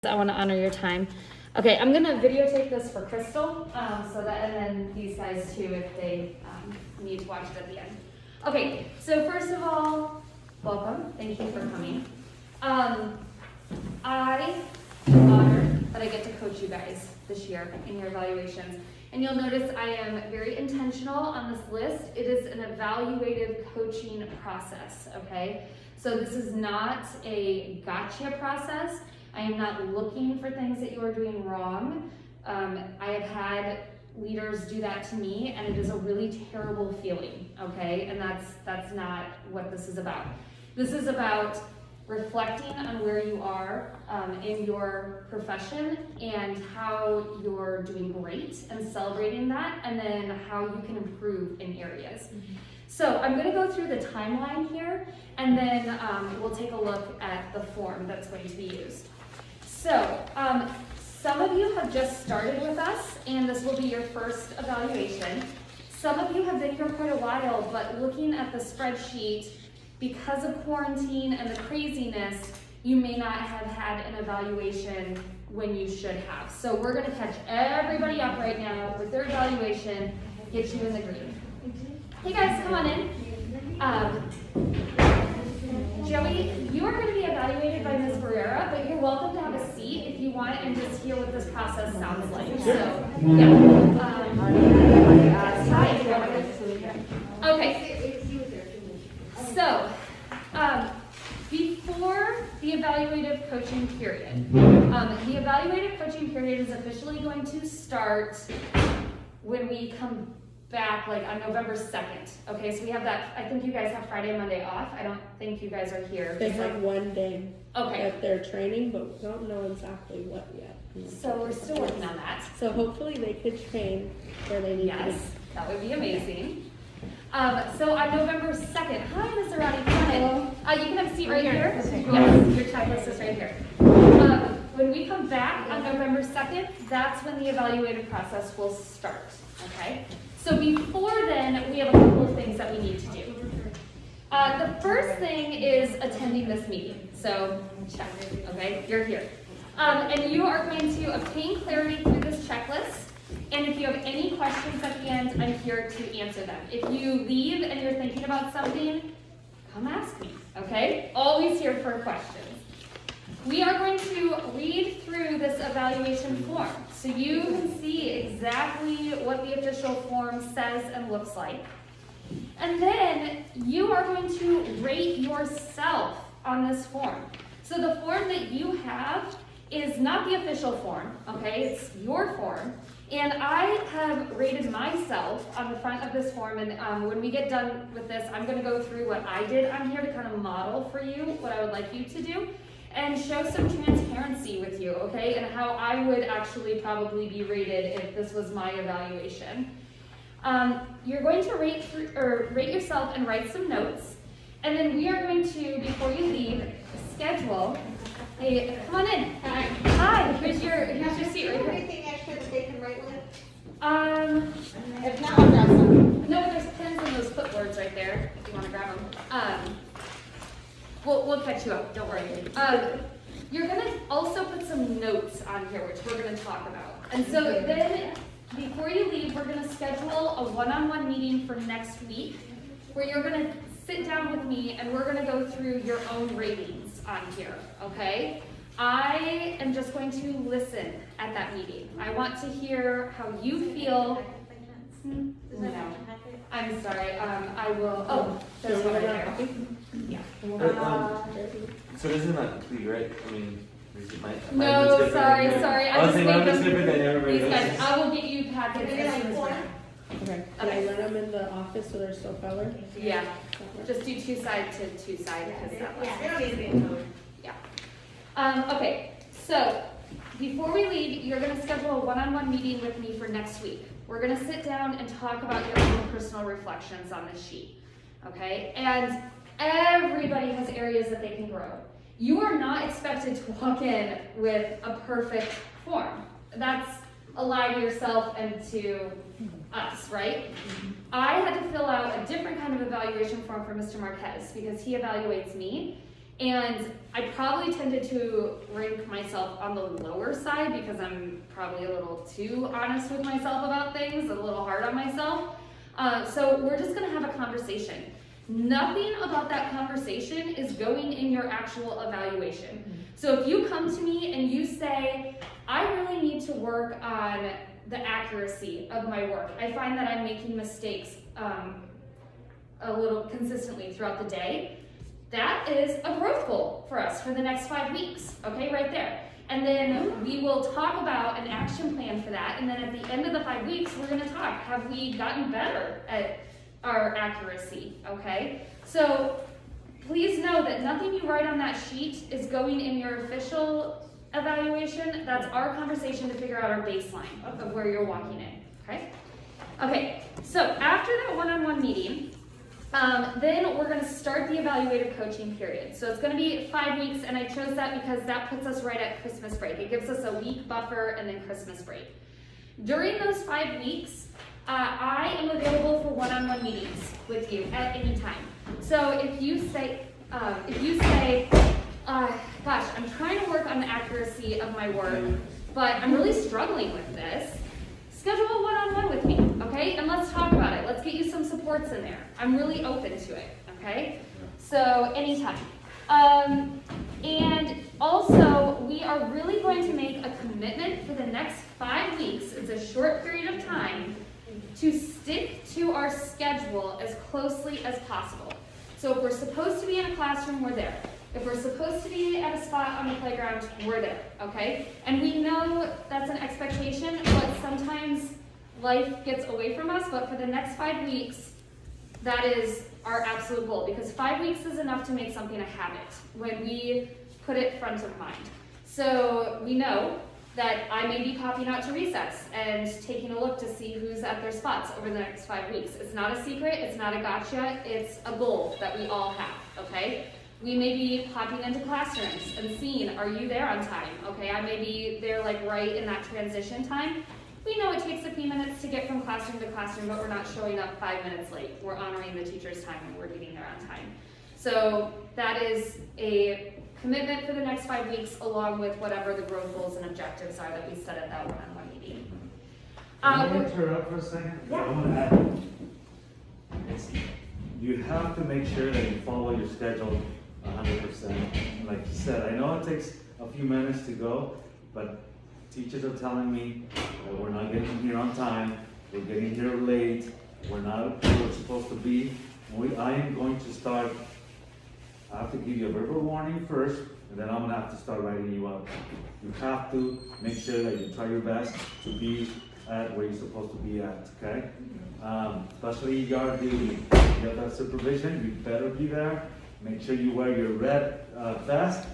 I want to honor your time. Okay, I'm gonna videotape this for Crystal, so that, and then these guys too, if they need to watch it at the end. Okay, so first of all, welcome. Thank you for coming. I am honored that I get to coach you guys this year in your evaluations. And you'll notice I am very intentional on this list. It is an evaluative coaching process, okay? So this is not a gotcha process. I am not looking for things that you are doing wrong. I have had leaders do that to me, and it is a really terrible feeling, okay? And that's not what this is about. This is about reflecting on where you are in your profession and how you're doing great and celebrating that, and then how you can improve in areas. Mm-hmm. So I'm going to go through the timeline here, and then we'll take a look at the form that's going to be used. So some of you have just started with us, and this will be your first evaluation. Some of you have been here quite a while, but looking at the spreadsheet, because of quarantine and the craziness, you may not have had an evaluation when you should have. So we're going to catch everybody up right now with their evaluation, get you in the green. Hey guys, come on in. Joey, you are going to be evaluated by Ms. Barrera, but you're welcome to have a seat if you want and just hear what this process sounds like. So, yeah. Okay. So, before the evaluative coaching period, the evaluative coaching period is officially going to start when we come back, like on November 2nd. Okay, so we have that, I think you guys have Friday and Monday off. I don't think you guys are here. They have one day okay. at their training, but we don't know exactly what yet. So we're still working on that. So hopefully they could train where they need to be. Yes, that would be amazing. So on November 2nd, hi Ms. Arati, come in. You can have a seat right here. Yes, your checklist is right here. When we come back on November 2nd, that's when the evaluative process will start, okay? So before then, we have a couple of things that we need to do. The first thing is attending this meeting. So check, okay, you're here. And you are going to obtain clarity through this checklist. And if you have any questions at the end, I'm here to answer them. If you leave and you're thinking about something, come ask me, okay? Always here for questions. We are going to read through this evaluation form so you can see exactly what the official form says and looks like. And then you are going to rate yourself on this form. So the form that you have is not the official form, okay? It's your form. And I have rated myself on the front of this form, and when we get done with this, I'm going to go through what I did on here to kind of model for you what I would like you to do, and show some transparency with you, okay? And how I would actually probably be rated if this was my evaluation. You're going to rate yourself and write some notes, and then we are going to, before you leave, schedule a, come on in. Hi, here's your seat right here. Anything extra that they can write with? If not, I'll grab some. No, there's pens and those clipboards right there, if you want to grab them. We'll catch you up, don't worry. You're going to also put some notes on here, which we're going to talk about. And so then, before you leave, we're going to schedule a one-on-one meeting for next week, where you're going to sit down with me and we're going to go through your own ratings on here, okay? I am just going to listen at that meeting. I want to hear how you feel. No, I'm sorry. I will. Oh, there's one right there. Yeah. So this is not complete, right? I mean, no, sorry. I just made them. These guys, I will get you packets as soon as we're done. Okay. Can I run them in the office so they're still colored? Yeah. Just do two side to two side because that was. Yeah, they don't need to be in color. Yeah. Okay. So before we leave, you're going to schedule a one-on-one meeting with me for next week. We're going to sit down and talk about your own personal reflections on this sheet. Okay? And everybody has areas that they can grow. You are not expected to walk in with a perfect form. That's a lie to yourself and to us, right? I had to fill out a different kind of evaluation form for Mr. Marquez because he evaluates me. And I probably tended to rank myself on the lower side because I'm probably a little too honest with myself about things, a little hard on myself. So we're just gonna have a conversation. Nothing about that conversation is going in your actual evaluation. So if you come to me and you say, I really need to work on the accuracy of my work. I find that I'm making mistakes a little consistently throughout the day. That is a growth goal for us for the next 5 weeks, okay, right there. And then we will talk about an action plan for that, and then at the end of the 5 weeks, we're gonna talk, have we gotten better at our accuracy, okay? So please know that nothing you write on that sheet is going in your official evaluation. That's our conversation to figure out our baseline of where you're walking in, okay? Okay, so after that one-on-one meeting, then we're gonna start the evaluative coaching period. So it's gonna be 5 weeks, and I chose that because that puts us right at Christmas break. It gives us a week buffer and then Christmas break. During those 5 weeks, I am available for one-on-one meetings with you at any time. So if you say, gosh, I'm trying to work on the accuracy of my work, but I'm really struggling with this, schedule a one-on-one with me, okay? And let's talk about it. Let's get you some supports in there. I'm really open to it, okay? So anytime. And also, we are really going to make a commitment for the next 5 weeks. It's a short period of time to stick to our schedule as closely as possible. So if we're supposed to be in a classroom, we're there. If we're supposed to be at a spot on the playground, we're there, okay? And we know that's an expectation, but sometimes life gets away from us, but for the next 5 weeks, that is our absolute goal, because 5 weeks is enough to make something a habit when we put it front of mind. So we know that I may be popping out to recess and taking a look to see who's at their spots over the next 5 weeks. It's not a secret, it's not a gotcha, it's a goal that we all have, okay? We may be popping into classrooms and seeing, are you there on time? Okay, I may be there like right in that transition time. We know it takes a few minutes to get from classroom to classroom, but we're not showing up 5 minutes late. We're honoring the teacher's time and we're getting there on time. So that is a commitment for the next 5 weeks, along with whatever the growth goals and objectives are that we set at that one-on-one meeting. Can I interrupt for a second? Yeah. I want to add, you have to make sure that you follow your schedule 100%. Like you said, I know it takes a few minutes to go, but teachers are telling me that we're not getting here on time, we're getting here late, we're not where we're supposed to be. I am going to start, I have to give you a verbal warning first, and then I'm going to have to start writing you up. You have to make sure that you try your best to be at where you're supposed to be at, okay? Especially yard duty. You have that supervision, you better be there. Make sure you wear your red vest.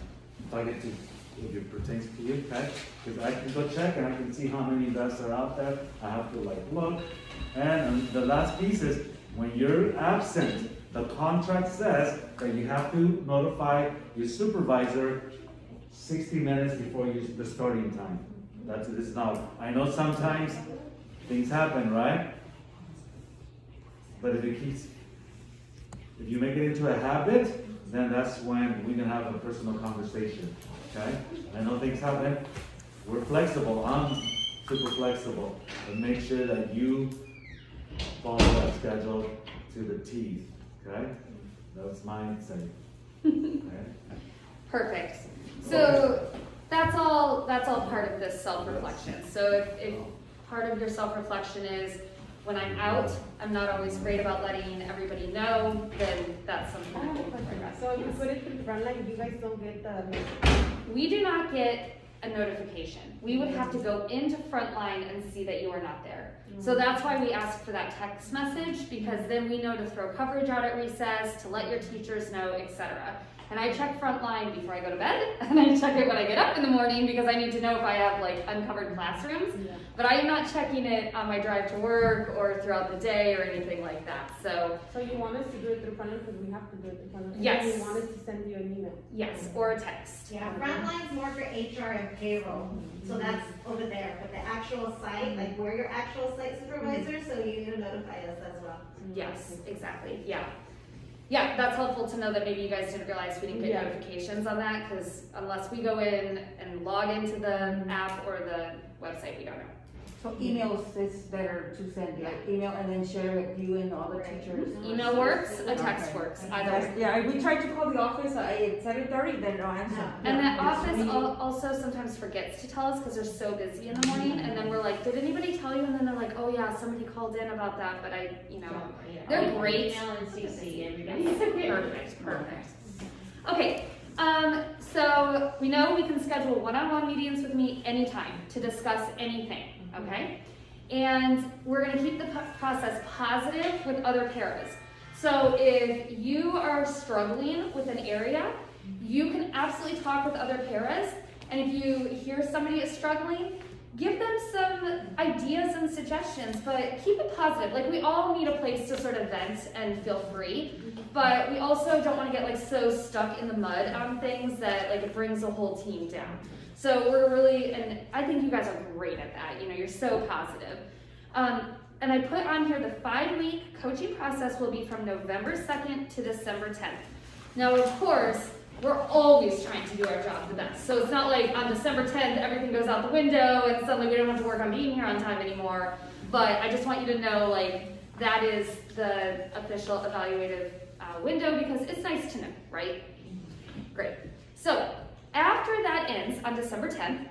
If it pertains to you, okay? Because I can go check and I can see how many vests are out there. I have to look. And the last piece is, when you're absent, the contract says that you have to notify your supervisor 60 minutes before the starting time. That's it. It's now. I know sometimes things happen, right? But if you make it into a habit, then that's when we can have a personal conversation, okay? I know things happen. We're flexible. I'm super flexible. But make sure that you follow that schedule to the T, okay? That's my insight. Okay? Perfect. So that's all part of this self-reflection. So if part of your self-reflection is, when I'm out, I'm not always great about letting everybody know, then that's something that we can address. So you put it through Frontline, you guys don't get the... We do not get a notification. We would have to go into Frontline and see that you are not there. So that's why we ask for that text message, because then we know to throw coverage out at recess, to let your teachers know, etc. And I check Frontline before I go to bed, and I check it when I get up in the morning because I need to know if I have uncovered classrooms. Yeah. But I am not checking it on my drive to work or throughout the day or anything like that. So you want us to do it through Frontline because we have to do it through Frontline? Yes. And you want us to send you an email? Yes, or a text. Yeah, Frontline's more for HR and payroll, so that's over there. But the actual site, we're your actual site supervisor, so you need to notify us as well. Yes, exactly, yeah. Yeah, that's helpful to know that maybe you guys didn't realize we didn't get Yeah. notifications on that, because unless we go in and log into the app or the website, we don't know. So emails is better to send, like email and then share with you and all the teachers. Email works, a text Okay. works, either That's- way. Yeah, we tried to call the office at 7:30, then no answer. And Yeah, that office it's really- also sometimes forgets to tell us because they're so busy in the morning, and then we're like, did anybody tell you? And then they're like, oh yeah, somebody called in about that, but they're great. Email and CC everybody. Perfect. Okay, so we know we can schedule one-on-one meetings with me anytime to discuss anything, okay? And we're gonna keep the process positive with other paras. So if you are struggling with an area, you can absolutely talk with other paras, and if you hear somebody is struggling, give them some ideas and suggestions, but keep it positive. Like, we all need a place to sort of vent and feel free, but we also don't want to get like so stuck in the mud on things that like it brings the whole team down. So we're really, and I think you guys are great at that. You know, you're so positive. And I put on here the 5-week coaching process will be from November 2nd to December 10th. Now, of course, we're always trying to do our job the best. So it's not like on December 10th, everything goes out the window and suddenly we don't have to work on being here on time anymore. But I just want you to know, like, that is the official evaluative window, because it's nice to know, right? Great. So after that ends on December 10th,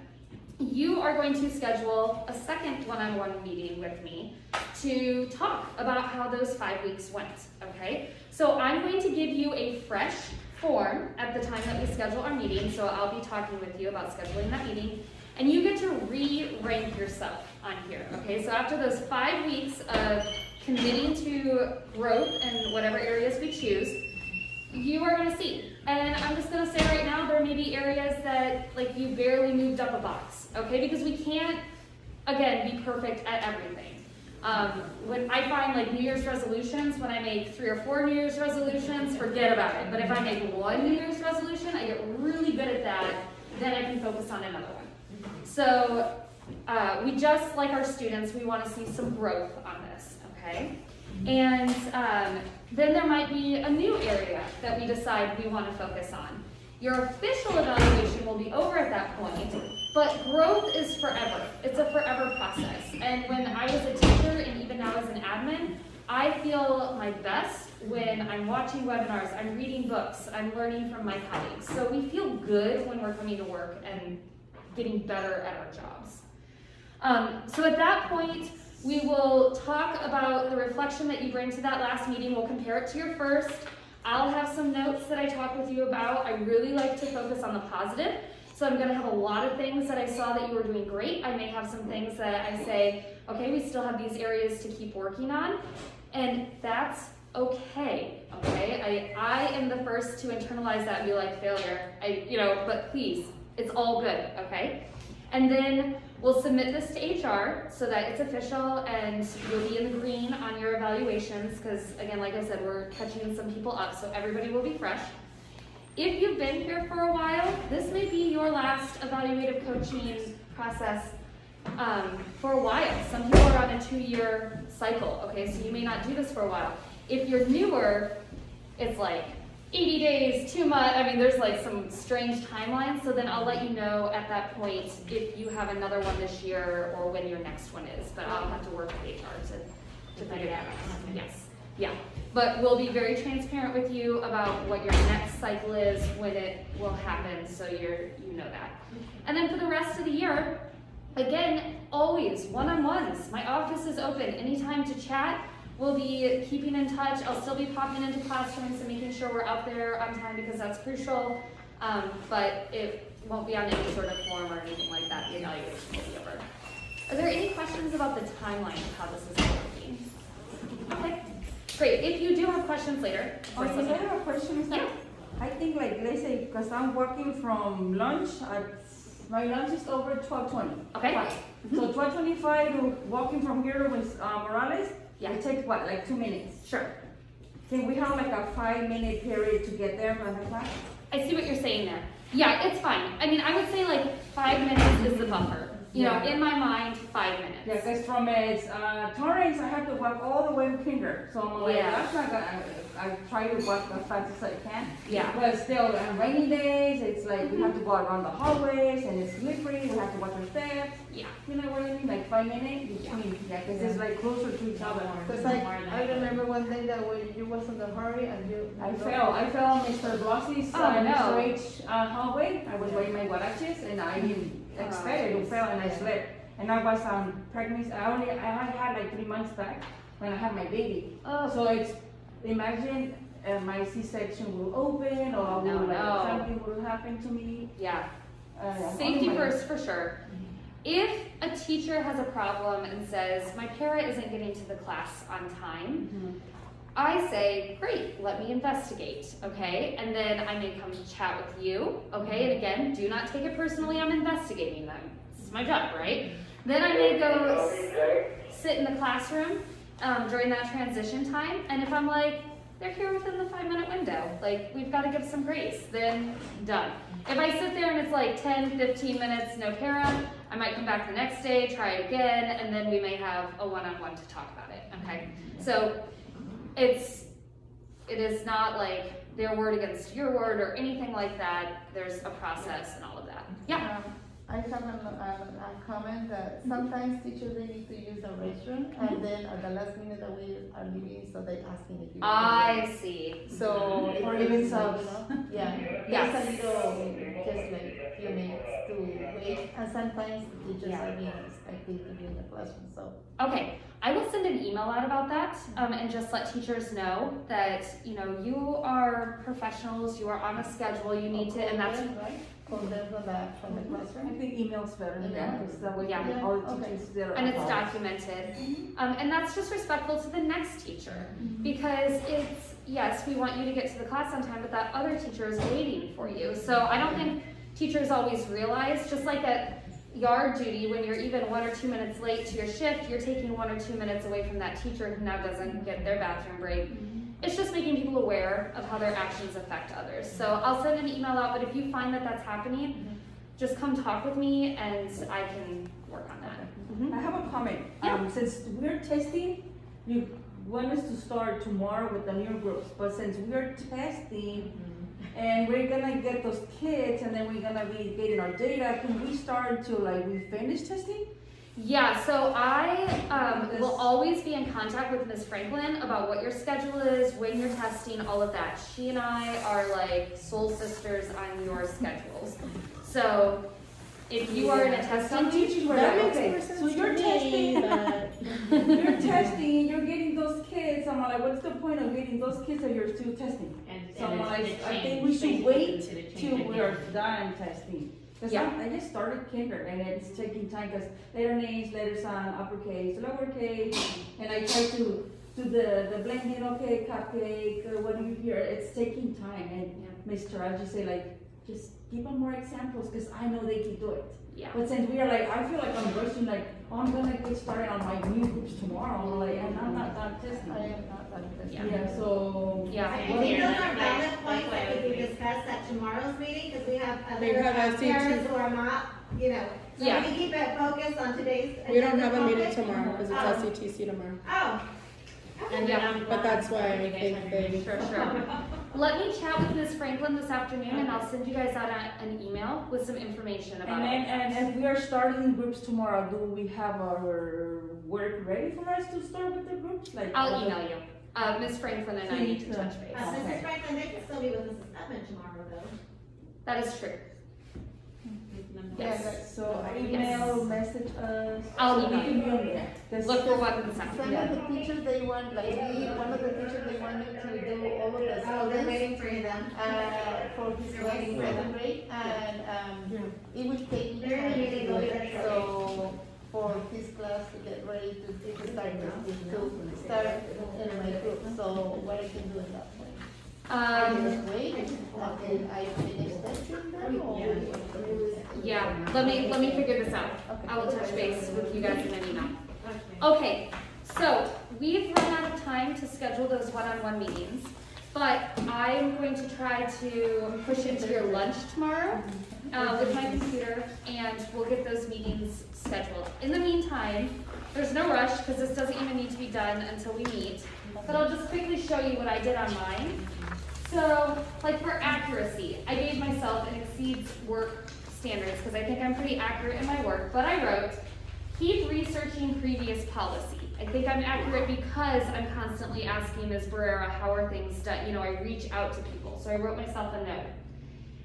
you are going to schedule a second one-on-one meeting with me to talk about how those 5 weeks went, okay? So I'm going to give you a fresh form at the time that we schedule our meeting, so I'll be talking with you about scheduling that meeting, and you get to re-rank yourself on here, okay? So after those 5 weeks of committing to growth in whatever areas we choose, you are gonna see. And I'm just gonna say right now, there may be areas that like you barely moved up a box, okay? Because we can't, again, be perfect at everything. When I find like New Year's resolutions, when I make 3 or 4 New Year's resolutions, forget about it. But if I make 1 New Year's resolution, I get really good at that, then I can focus on another one. So we just, like our students, we wanna see some growth on this, okay? And then there might be a new area that we decide we want to focus on. Your official evaluation will be over at that point, but growth is forever. It's a forever process. And when I was a teacher and even now as an admin, I feel my best when I'm watching webinars, I'm reading books, I'm learning from my colleagues. So we feel good when we're coming to work and getting better at our jobs. So at that point, we will talk about the reflection that you bring to that last meeting. We'll compare it to your first. I'll have some notes that I talk with you about. I really like to focus on the positive. So I'm gonna have a lot of things that I saw that you were doing great. I may have some things that I say, okay, we still have these areas to keep working on. And that's okay, okay? I am the first to internalize that and be like, failure, but please, it's all good, okay? And then we'll submit this to HR so that it's official and you'll be in the green on your evaluations, because again, like I said, we're catching some people up, so everybody will be fresh. If you've been here for a while, this may be your last evaluative coaching process for a while. Some people are on a 2-year cycle, okay, so you may not do this for a while. If you're newer, it's like 80 days, 2 months, I mean, there's like some strange timelines, so then I'll let you know at that point if you have another one this year or when your next one is, but I'll have to work with HR to figure that out. Yes, yeah. But we'll be very transparent with you about what your next cycle is, when it will happen, so you know that. And then for the rest of the year, again, always one-on-ones. My office is open anytime to chat. We'll be keeping in touch. I'll still be popping into classrooms and making sure we're out there on time because that's crucial. But it won't be on any sort of form or anything like that. The evaluation will be over. Are there any questions about the timeline of how this is working? Okay, great. If you do have questions later, of course, I have a question. Yeah. I think like, let's say, because I'm working from lunch, my lunch is over 12:20. Okay. Right. So 12:25 to walking from here with Morales, Yeah. it takes what, like 2 minutes? Sure. Can we have like a 5-minute period to get there from the class? I see what you're saying there. Yeah, it's fine. I mean, I would say like 5 minutes is the buffer. You know, Yeah. in my mind, 5 minutes. Yeah, because from Torrance, I have to walk all the way to Kinder. So I'm like, Yeah. that's not gonna, I try to walk as fast as I can. Yeah. But still, on rainy days, it's like we have to go around the hallways and it's slippery, we have to watch our steps. Yeah. You know what I mean? Like 5 minutes between, yeah, because it's like closer to each other. Because I remember one day that when you was in the hurry and you. I fell on Mr. Blossie's Oh, no. Mr. H hallway. I was wearing my guaraches and I didn't expect it to fail and I slipped. And I was pregnant. I had like 3 months back when I had my baby. Oh. So it's imagine my C-section will open or I will, No. something will happen to me. Yeah. I'm Safety on my- first for sure. If a teacher has a problem and says, my para isn't getting to the class on time, Mhm. I say, great, let me investigate, okay? And then I may come to chat with you, okay? And again, do not take it personally, I'm investigating them. This is my job, right? Then I may go sit in the classroom during that transition time, and if I'm like, they're here within the 5-minute window, like, we've got to give some grace, then done. If I sit there and it's like 10, 15 minutes, no para, I might come back the next day, try it again, and then we may have a one-on-one to talk about it, okay? So it is not like their word against your word or anything like that. There's a process and all of that. Yeah. I have a comment that sometimes teachers, they need to use the restroom and then at the last minute that we are leaving, so they asking if you. I see. So. Or it even is, subs. Yeah. Yes. Just a little, just like few minutes to wait, and sometimes teachers are being expected to be in the classroom, so. Okay, I will send an email out about that and just let teachers know that, you know, you are professionals, you are on a schedule, you need to, and that's, Right? Call them from the I classroom. think email's better, yeah, because that way Yeah. all the Okay. teachers that are. and it's involved. documented. And that's just respectful to the next teacher because it's, yes, we want you to get to the class on time, but that other teacher is waiting for you. So I don't think teachers always realize, just like at yard duty, when you're even 1 or 2 minutes late to your shift, you're taking 1 or 2 minutes away from that teacher who now doesn't get their bathroom break. It's just making people aware of how their actions affect others. So I'll send an email out, but if you find that that's happening, just come talk with me and I can work on that. I have a comment. Yeah. Since we're testing, you want us to start tomorrow with the new groups, but since we're testing and we're gonna get those kids and then we're gonna be getting our data, can we start until like we finish testing? Yeah, so I will always be in contact with Ms. Franklin about what your schedule is, when you're testing, all of that. She and I are like soul sisters on your schedules. So if you are in a testing Some teachers were That like, makes okay, more sense so to you're me testing, that. you're testing, you're getting those kids. I'm like, what's the point of getting those kids if you're still testing? So I'm like, I think we should wait till we are done testing. Because Yeah. I just started kinder and it's taking time because letter names, letters on uppercase, lowercase, and I try to do the blending, okay, cupcake, what do you hear? It's taking time and Mr. I just say like, just give them more examples because I know they can do it. Yeah. But since we are like, I feel like I'm rushing, like, oh, I'm gonna get started on my new groups tomorrow, I'm like, and I'm not done testing. I am not done with this. Yeah, so. Yeah. I think those are valid points that could be discussed at tomorrow's meeting, because we have We other have SCT. parents who are not, you know. So Yeah. we keep it focused on today's. We don't have a agenda meeting topic. tomorrow because Oh. it's LCTC tomorrow. Oh. And yeah. But that's why I think they. Sure. Let me chat with Ms. Franklin this afternoon and I'll send you guys out an email with some information about it. And if we are starting groups tomorrow, do we have our work ready for us to start with the groups? Like I'll email you. Ms. Franklin and I need to touch base. Mrs. Franklin, they can still be with Mrs. Edmond tomorrow, though. That is true. Yes. So email, message us. I'll so we email can you. be on there. 'Cause- Look for one this Some afternoon. of the teachers, they want, like, one of the teachers, they wanted to do all of the Oh, they're students, waiting for you then. for his class in seventh grade, and, it would take me They're in time the to meeting do over it, there. so, for his class to get ready to start in my group, so what I can do in that point? I just wait until I finish testing them, or? Yeah, let me figure this out. I will touch base with you guys in an email. Okay, so we've run out of time to schedule those one-on-one meetings, but I'm going to try to push into your lunch tomorrow with my computer, and we'll get those meetings scheduled. In the meantime, there's no rush because this doesn't even need to be done until we meet, but I'll just quickly show you what I did on mine. So, like for accuracy, I gave myself an exceeds work standards because I think I'm pretty accurate in my work, but I wrote, keep researching previous policy. I think I'm accurate because I'm constantly asking Ms. Barrera, how are things done? You know, I reach out to people, so I wrote myself a note.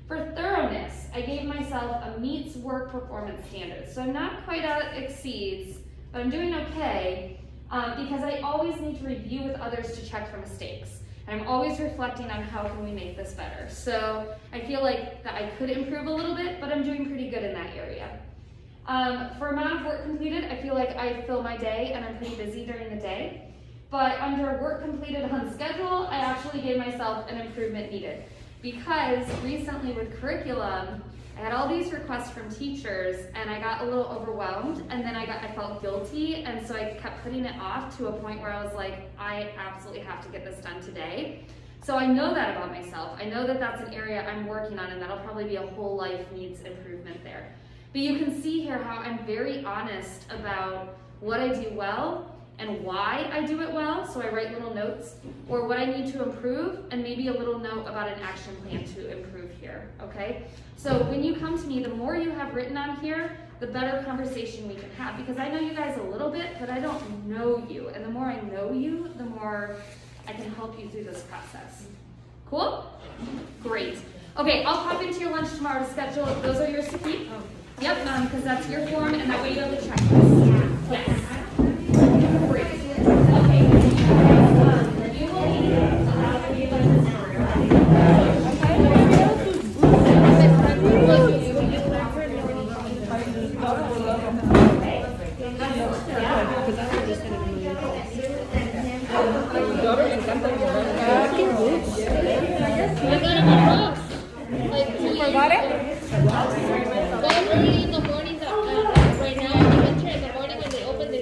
For thoroughness, I gave myself a meets work performance standards. So I'm not quite at exceeds, but I'm doing okay because I always need to review with others to check for mistakes. And I'm always reflecting on how can we make this better. So I feel like that I could improve a little bit, but I'm doing pretty good in that area. For amount of work completed, I feel like I fill my day and I'm pretty busy during the day. But under work completed on schedule, I actually gave myself an improvement needed. Because recently with curriculum, I had all these requests from teachers and I got a little overwhelmed and then I felt guilty, and so I kept putting it off to a point where I was like, I absolutely have to get this done today. So I know that about myself. I know that that's an area I'm working on, and that'll probably be a whole life needs improvement there. But you can see here how I'm very honest about what I do well and why I do it well, so I write little notes, or what I need to improve, and maybe a little note about an action plan to improve here, okay? So when you come to me, the more you have written on here, the better conversation we can have, because I know you guys a little bit, but I don't know you, and the more I know you, the more I can help you through this process. Cool? Great. Okay, I'll pop into your lunch tomorrow to schedule. Those are yours to keep? Yep, because that's your form, and that way you have the checklist. Yes. Great. Okay. You will need Forgot it? Well, early in the morning, right now, I went there in the morning when they opened the